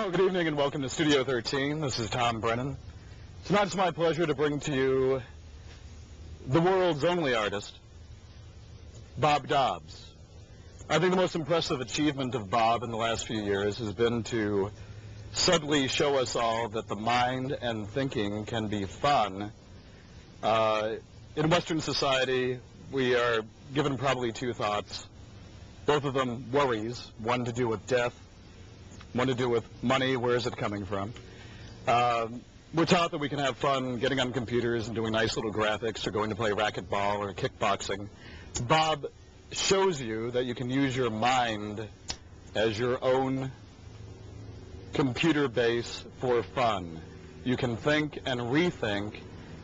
Well, good evening and welcome to Studio 13. This is Tom Brennan. Tonight it's my pleasure to bring to you the world's only artist, Bob Dobbs. I think the most impressive achievement of Bob in the last few years has been to subtly show us all that the mind and thinking can be fun. In Western society, we are given probably two thoughts, both of them worries, one to do with death, one to do with money, where is it coming from. We're taught that we can have fun getting on computers and doing nice little graphics or going to play racquetball or kickboxing. Bob shows you that you can use your mind as your own computer base for fun. You can think and rethink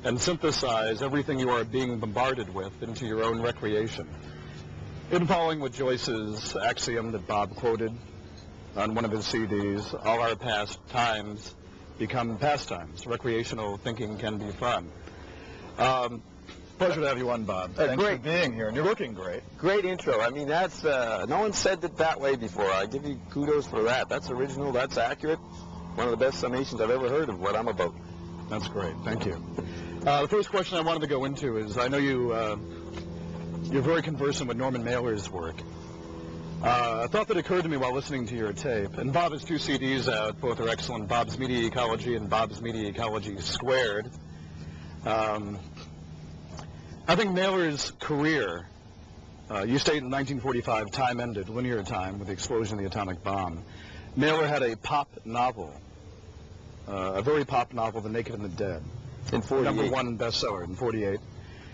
and synthesize everything you are being bombarded with into your own recreation. In following with Joyce's axiom that Bob quoted on one of his CDs, all our past times become pastimes. Recreational thinking can be fun. Pleasure to have you on, Bob. Thanks for being here, and you're looking great. Great intro. I mean, that's, no one said it that way before. I give you kudos for that. That's original, that's accurate. One of the best summations I've ever heard of what I'm about. That's great, thank you. The first question I wanted to go into is, I know you're very conversant with Norman Mailer's work. A thought that occurred to me while listening to your tape, and Bob has two CDs out, both are excellent, Bob's Media Ecology and Bob's Media Ecology Squared. I think Mailer's career, you state in 1945, time ended, linear time, with the explosion of the atomic bomb. Mailer had a pop novel, a very pop novel, The Naked and the Dead. In 48. #1 bestseller in 48.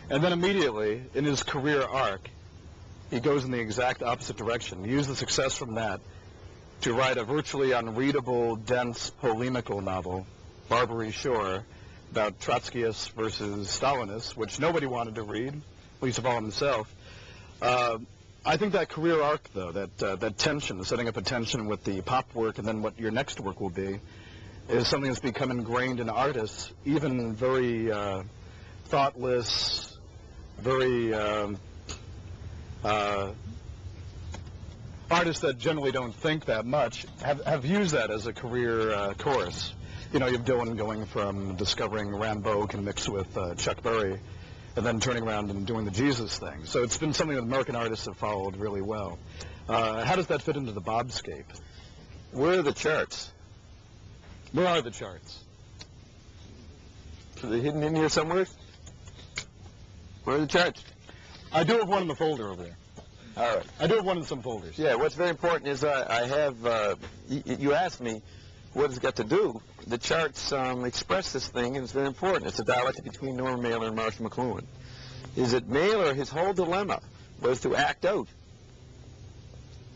And then immediately, in his career arc, he goes in the exact opposite direction. He used the success from that to write a virtually unreadable, dense, polemical novel, Barbary Shore, about Trotskyists versus Stalinists, which nobody wanted to read, least of all himself. I think that career arc, though, that tension, setting up a tension with the pop work and then what your next work will be, is something that's become ingrained in artists, even very thoughtless, very artists that generally don't think that much have used that as a career course. You know, you have Dylan going from discovering Rimbaud can mix with Chuck Berry and then turning around and doing the Jesus thing. So it's been something that American artists have followed really well. How does that fit into the Bobscape? Where are the charts? Where are the charts? Are they hidden in here somewhere? Where are the charts? I do have one in the folder over there. All right. I do have one in some folders. Yeah, what's very important is I have, you asked me, what has it got to do? The charts express this thing, and it's very important. It's a dialectic between Norman Mailer and Marshall McLuhan. Is that Mailer, his whole dilemma was to act out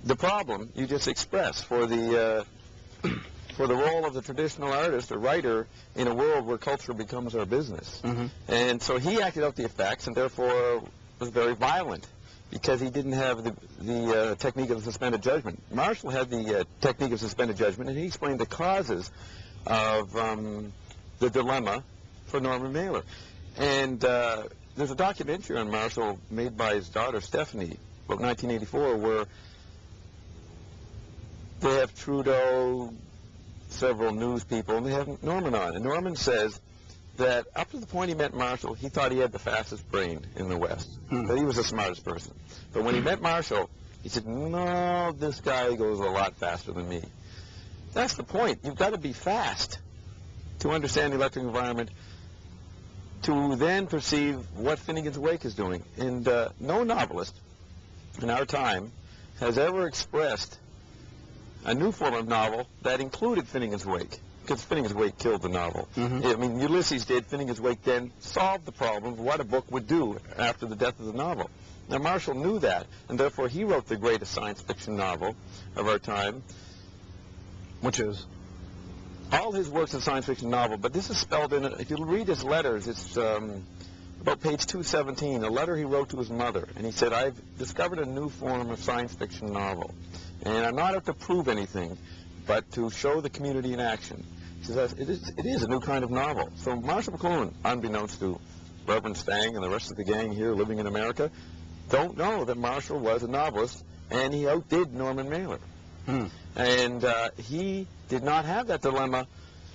the problem you just expressed for the role of the traditional artist or writer in a world where culture becomes our business. Mm-hmm. And so he acted out the effects and therefore was very violent because he didn't have the technique of suspended judgment. Marshall had the technique of suspended judgment, and he explained the causes of the dilemma for Norman Mailer. And there's a documentary on Marshall made by his daughter Stephanie, about 1984, where they have Trudeau, several news people, and they have Norman on. And Norman says that up to the point he met Marshall, he thought he had the fastest brain in the West, that he was the smartest person. But when he met Marshall, he said, no, this guy goes a lot faster than me. That's the point. You've got to be fast to understand the electric environment, to then perceive what Finnegan's Wake is doing. And no novelist in our time has ever expressed a new form of novel that included Finnegan's Wake, because Finnegan's Wake killed the novel. Mm-hmm. I mean, Ulysses did. Finnegan's Wake then solved the problem of what a book would do after the death of the novel. Now, Marshall knew that, and therefore he wrote the greatest science fiction novel of our time, Which is? all his works in science fiction novel, but this is spelled in, if you read his letters, it's about page 217, a letter he wrote to his mother, and he said, I've discovered a new form of science fiction novel, and I'm not out to prove anything, but to show the community in action. He says, it is a new kind of novel. So Marshall McLuhan, unbeknownst to Reverend Stang and the rest of the gang here living in America, don't know that Marshall was a novelist, and he outdid Norman Mailer. And he did not have that dilemma,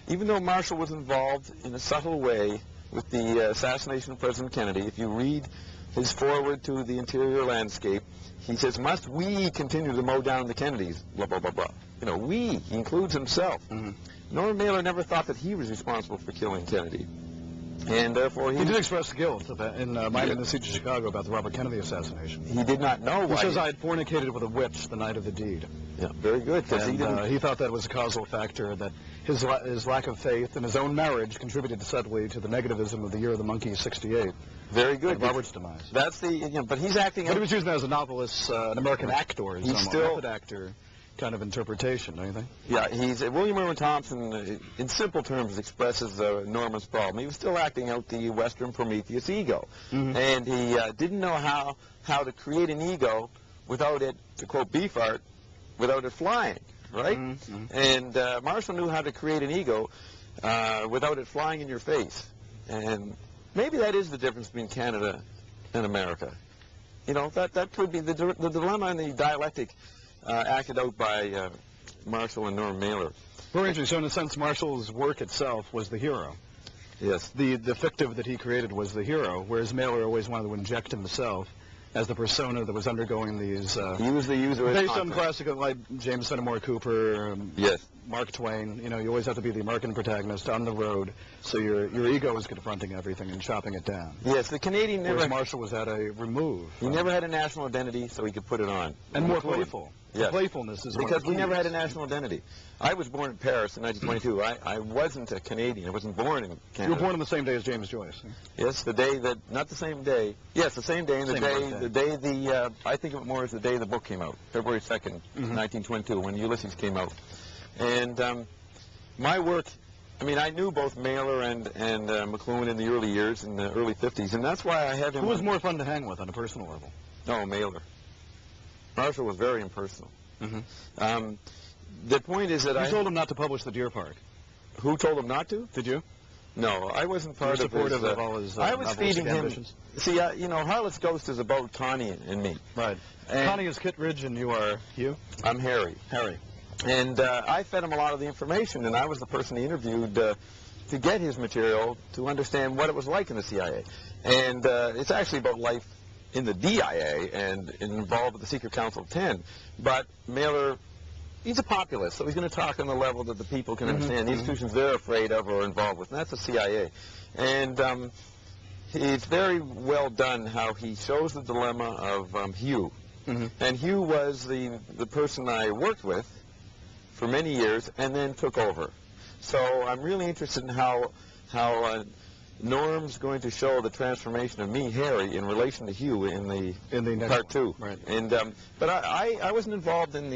even though Marshall was involved in a subtle way with the assassination of President Kennedy. If you read his foreword to The Interior Landscape, he says, "Must we continue to mow down the Kennedys?" Blah, blah, blah, blah. You know, we, he includes himself. Norman Mailer never thought that he was responsible for killing Kennedy. And therefore he did express guilt in Miami and the Siege of Chicago about the Robert Kennedy assassination. He did not know why. He says, "I had fornicated with a witch the night of the deed." Yeah, very good. And he thought that was a causal factor, that his lack of faith in his own marriage contributed subtly to the negativism of the Year of the Monkey, '68. Very good. Robert's demise. That's the, but he's acting. But he was using that as a novelist, an American actor, he's still method actor kind of interpretation, don't you think? Yeah, William Irwin Thompson, in simple terms, expresses Norman's problem. He was still acting out the Western Prometheus ego, and he didn't know how to create an ego without it, to quote Beefheart, without it flying, right? And Marshall knew how to create an ego without it flying in your face, and maybe that is the difference between Canada and America. You know, that could be the dilemma and the dialectic acted out by Marshall and Norman Mailer. Very interesting. So in a sense, Marshall's work itself was the hero. Yes. The fictive that he created was the hero, whereas Mailer always wanted to inject himself as the persona that was undergoing these... he was the user based on classical, like James Fenimore Cooper, yes. Mark Twain. You know, you always have to be the American protagonist on the road, so your ego is confronting everything and chopping it down. Yes, the Canadian never... Whereas Marshall was at a remove. He never had a national identity, so he could put it on. And more playful. Yes. Playfulness is because we never had a national identity. I was born in Paris in 1922. I wasn't a Canadian. I wasn't born in Canada. You were born on the same day as James Joyce. Huh? Yes, the day that, not the same day. Yes, the same day, and the day I think of it more as the day the book came out, February 2nd, 1922, when Ulysses came out. And my work, I mean, I knew both Mailer and McLuhan in the early years, in the early 50s, and that's why I had him. Who was more fun to hang with on a personal level? No, Mailer. Marshall was very impersonal. The point is that You told him not to publish The Deer Park. Who told him not to? Did you? No, I wasn't part of his... of all his I was feeding him... ambitions? See, you know, Harlot's Ghost is about Connie and me. Right. And Connie is Kittredge and you are Hugh? I'm Harry. Harry. And I fed him a lot of the information, and I was the person he interviewed to get his material to understand what it was like in the CIA. And it's actually about life in the DIA and involved with the Secret Council of 10. But Mailer, he's a populist, so he's going to talk on the level that the people can understand, the institutions they're afraid of or involved with, and that's the CIA. And it's very well done how he shows the dilemma of Hugh. And Hugh was the person I worked with for many years and then took over. So I'm really interested in how Norm's going to show the transformation of me, Harry, in relation to Hugh in the part 2. Right. And but I wasn't involved in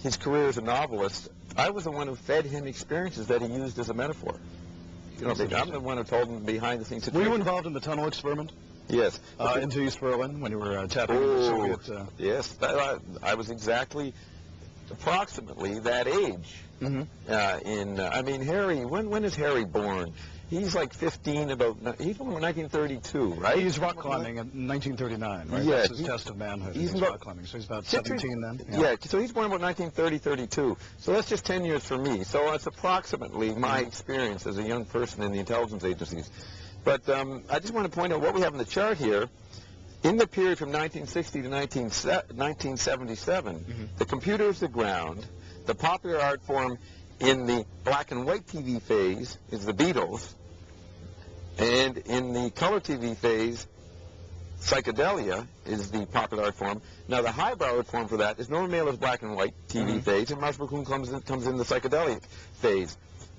his career as a novelist. I was the one who fed him experiences that he used as a metaphor. You know, I'm the one who told him behind the scenes. Were you involved in the tunnel experiment? Yes. Into East Berlin when you were tapping into the Soviet... Yes, I was approximately that age. I mean, Harry, when is Harry born? He's like 15, he's born in 1932, right? He's rock climbing in 1939, right? Yeah, That's his test of manhood. He's rock climbing, so he's about 17 then? Yeah, so he's born about 1930, 32. So that's just 10 years for me. So it's approximately my experience as a young person in the intelligence agencies. But I just want to point out what we have in the chart here. In the period from 1960 to 1977, the computer is the ground. The popular art form in the black and white TV phase is the Beatles. And in the color TV phase, psychedelia is the popular art form. Now, the highbrow art form for that is Norman Mailer's black and white TV phase, and Marshall McLuhan comes in the psychedelic phase.